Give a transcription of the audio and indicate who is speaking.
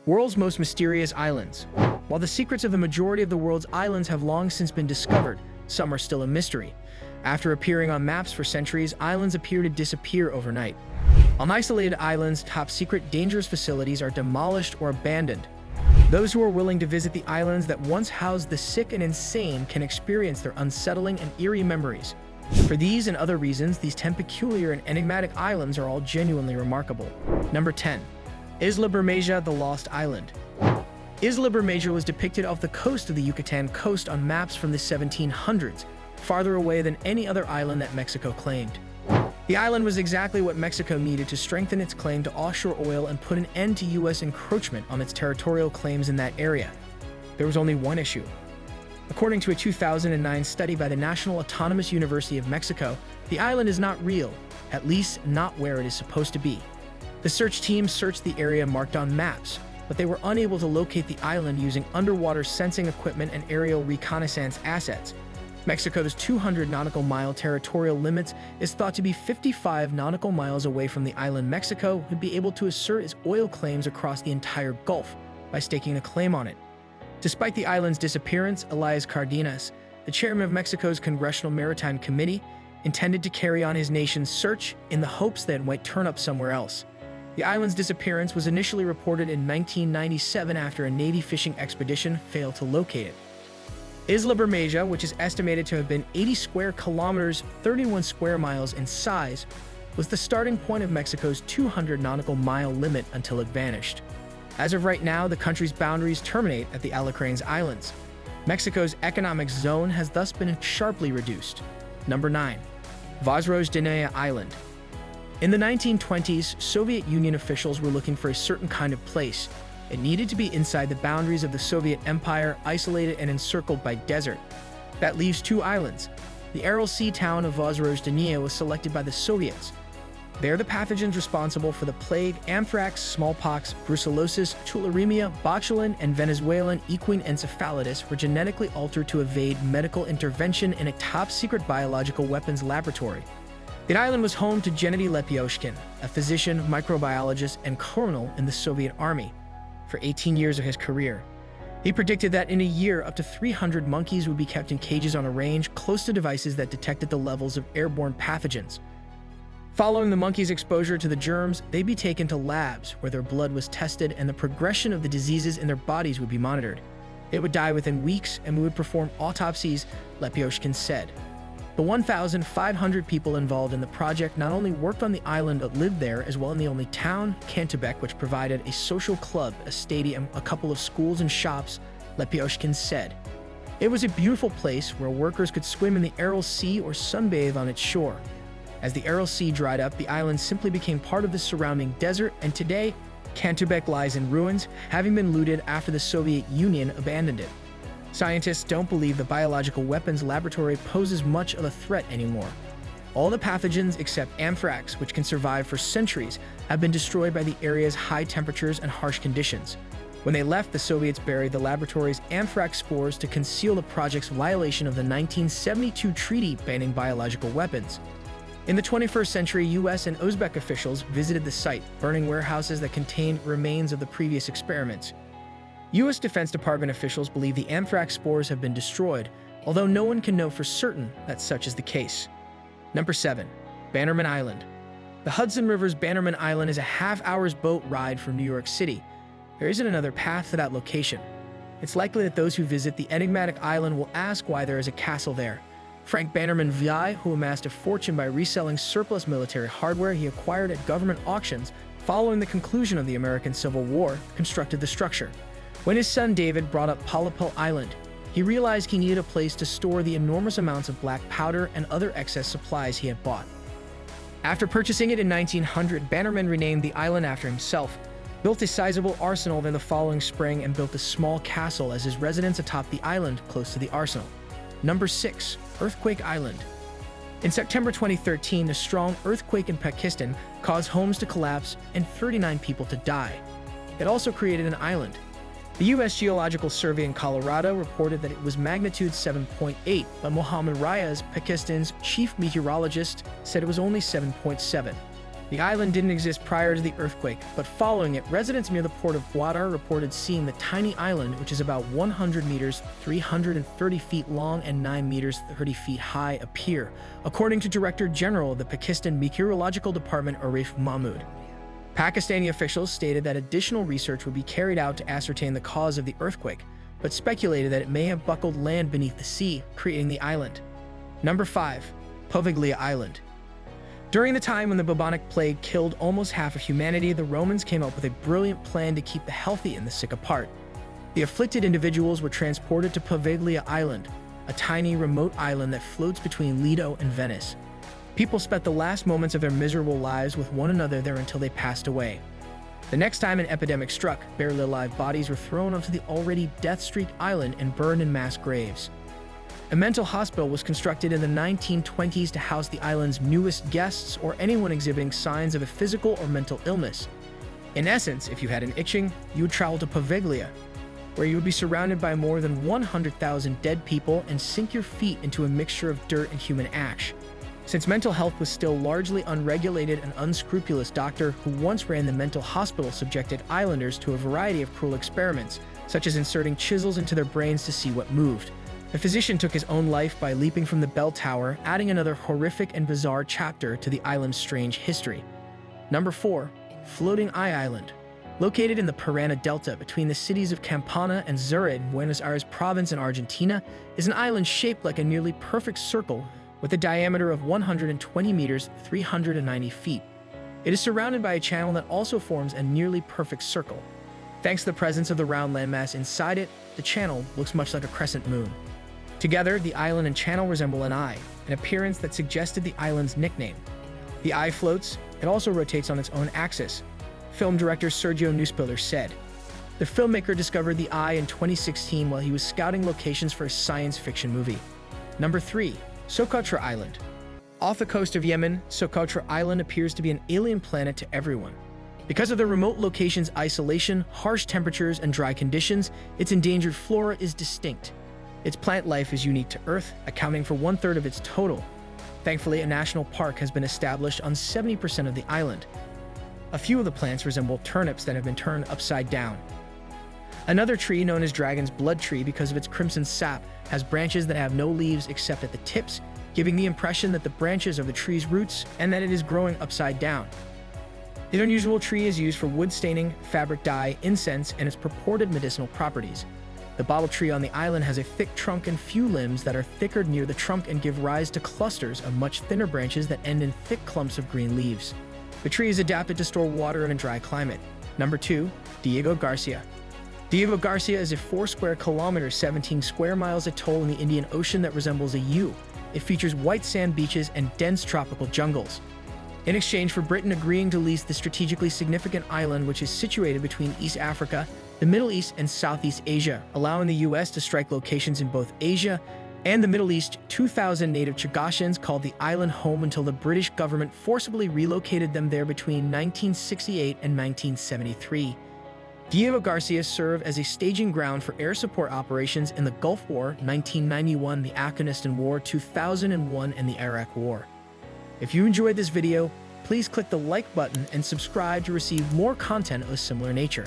Speaker 1: World's most mysterious islands. While the secrets of the majority of the world's islands have long since been discovered, some are still a mystery. After appearing on maps for centuries, islands appear to disappear overnight. On isolated islands, top-secret dangerous facilities are demolished or abandoned. Those who are willing to visit the islands that once housed the sick and insane can experience their unsettling and eerie memories. For these and other reasons, these 10 peculiar and enigmatic islands are all genuinely remarkable. Number 10. Isla Bermeja, the Lost Island. Isla Bermeja was depicted off the coast of the Yucatan coast on maps from the 1700s, farther away than any other island that Mexico claimed. The island was exactly what Mexico needed to strengthen its claim to offshore oil and put an end to U.S. encroachment on its territorial claims in that area. There was only one issue. According to a 2009 study by the National Autonomous University of Mexico, the island is not real, at least not where it is supposed to be. The search team searched the area marked on maps, but they were unable to locate the island using underwater sensing equipment and aerial reconnaissance assets. Mexico's 200 nautical mile territorial limits is thought to be 55 nautical miles away from the island. Mexico would be able to assert its oil claims across the entire Gulf by staking a claim on it. Despite the island's disappearance, Elias Cardenas, the chairman of Mexico's Congressional Maritime Committee, intended to carry on his nation's search in the hopes that it might turn up somewhere else. The island's disappearance was initially reported in 1997 after a Navy fishing expedition failed to locate it. Isla Bermeja, which is estimated to have been 80 square kilometers, 31 square miles in size, was the starting point of Mexico's 200 nautical mile limit until it vanished. As of right now, the country's boundaries terminate at the Alecrines Islands. Mexico's economic zone has thus been sharply reduced. Number 9. Vozrozhdeniya Island. In the 1920s, Soviet Union officials were looking for a certain kind of place. It needed to be inside the boundaries of the Soviet Empire, isolated and encircled by desert. That leaves two islands. The Aral Sea town of Vozrozhdeniya was selected by the Soviets. There, the pathogens responsible for the plague, anthrax, smallpox, brucellosis, tularemia, botulinum, and Venezuelan equine encephalitis were genetically altered to evade medical intervention in a top-secret biological weapons laboratory. The island was home to Gennady Lepioshkin, a physician, microbiologist, and colonel in the Soviet Army. For 18 years of his career, he predicted that in a year, up to 300 monkeys would be kept in cages on a range close to devices that detected the levels of airborne pathogens. Following the monkeys' exposure to the germs, they'd be taken to labs where their blood was tested and the progression of the diseases in their bodies would be monitored. It would die within weeks and we would perform autopsies, Lepioshkin said. The 1,500 people involved in the project not only worked on the island but lived there as well in the only town, Cantebek, which provided a social club, a stadium, a couple of schools and shops, Lepioshkin said. It was a beautiful place where workers could swim in the Aral Sea or sunbathe on its shore. As the Aral Sea dried up, the island simply became part of the surrounding desert, and today, Cantebek lies in ruins, having been looted after the Soviet Union abandoned it. Scientists don't believe the biological weapons laboratory poses much of a threat anymore. All the pathogens except anthrax, which can survive for centuries, have been destroyed by the area's high temperatures and harsh conditions. When they left, the Soviets buried the laboratory's anthrax spores to conceal the project's violation of the 1972 treaty banning biological weapons. In the 21st century, US and Uzbek officials visited the site, burning warehouses that contained remains of the previous experiments. U.S. Defense Department officials believe the anthrax spores have been destroyed, although no one can know for certain that such is the case. Number 7. Bannerman Island. The Hudson River's Bannerman Island is a half-hour's boat ride from New York City. There isn't another path to that location. It's likely that those who visit the enigmatic island will ask why there is a castle there. Frank Bannerman VI, who amassed a fortune by reselling surplus military hardware he acquired at government auctions following the conclusion of the American Civil War, constructed the structure. When his son David brought up Palapel Island, he realized he needed a place to store the enormous amounts of black powder and other excess supplies he had bought. After purchasing it in 1900, Bannerman renamed the island after himself, built a sizable arsenal then the following spring, and built a small castle as his residence atop the island close to the arsenal. Number 6. Earthquake Island. In September 2013, a strong earthquake in Pakistan caused homes to collapse and 39 people to die. It also created an island. The U.S. Geological Survey in Colorado reported that it was magnitude 7.8, but Mohammed Riaz, Pakistan's chief meteorologist, said it was only 7.7. The island didn't exist prior to the earthquake, but following it, residents near the port of Guadar reported seeing the tiny island, which is about 100 meters, 330 feet long, and 9 meters, 30 feet high, appear, according to Director General of the Pakistan Meteorological Department Arif Mahmood. Pakistani officials stated that additional research would be carried out to ascertain the cause of the earthquake, but speculated that it may have buckled land beneath the sea, creating the island. Number 5. Poveglia Island. During the time when the bubonic plague killed almost half of humanity, the Romans came up with a brilliant plan to keep the healthy and the sick apart. The afflicted individuals were transported to Poveglia Island, a tiny, remote island that floats between Lido and Venice. People spent the last moments of their miserable lives with one another there until they passed away. The next time an epidemic struck, barely alive bodies were thrown onto the already death-streaked island and burned in mass graves. A mental hospital was constructed in the 1920s to house the island's newest guests or anyone exhibiting signs of a physical or mental illness. In essence, if you had an itching, you would travel to Poveglia, where you would be surrounded by more than 100,000 dead people and sink your feet into a mixture of dirt and human ash. Since mental health was still largely unregulated, an unscrupulous doctor who once ran the mental hospital subjected islanders to a variety of cruel experiments, such as inserting chisels into their brains to see what moved. The physician took his own life by leaping from the bell tower, adding another horrific and bizarre chapter to the island's strange history. Number 4. Floating Eye Island. Located in the Parana Delta between the cities of Campana and Zurich in Buenos Aires province in Argentina, is an island shaped like a nearly perfect circle with a diameter of 120 meters, 390 feet. It is surrounded by a channel that also forms a nearly perfect circle. Thanks to the presence of the round landmass inside it, the channel looks much like a crescent moon. Together, the island and channel resemble an eye, an appearance that suggested the island's nickname. The eye floats, it also rotates on its own axis. Film director Sergio Nuspiller said. The filmmaker discovered the eye in 2016 while he was scouting locations for a science fiction movie. Number 3. Socotra Island. Off the coast of Yemen, Socotra Island appears to be an alien planet to everyone. Because of the remote location's isolation, harsh temperatures, and dry conditions, its endangered flora is distinct. Its plant life is unique to Earth, accounting for 1/3 of its total. Thankfully, a national park has been established on 70% of the island. A few of the plants resemble turnips that have been turned upside down. Another tree, known as Dragon's Blood Tree because of its crimson sap, has branches that have no leaves except at the tips, giving the impression that the branches are the tree's roots and that it is growing upside down. The unusual tree is used for wood staining, fabric dye, incense, and its purported medicinal properties. The bottle tree on the island has a thick trunk and few limbs that are thicker near the trunk and give rise to clusters of much thinner branches that end in thick clumps of green leaves. The tree is adapted to store water in a dry climate. Number 2. Diego Garcia. Diego Garcia is a 4 square kilometers, 17 square miles atoll in the Indian Ocean that resembles a U. It features white sand beaches and dense tropical jungles. In exchange for Britain agreeing to lease the strategically significant island, which is situated between East Africa, the Middle East, and Southeast Asia, allowing the U.S. to strike locations in both Asia and the Middle East, 2,000 native Chagosians called the island home until the British government forcibly relocated them there between 1968 and 1973. Diego Garcia served as a staging ground for air support operations in the Gulf War, 1991, the Afghanistan War, 2001, and the Iraq War. If you enjoyed this video, please click the like button and subscribe to receive more content of a similar nature.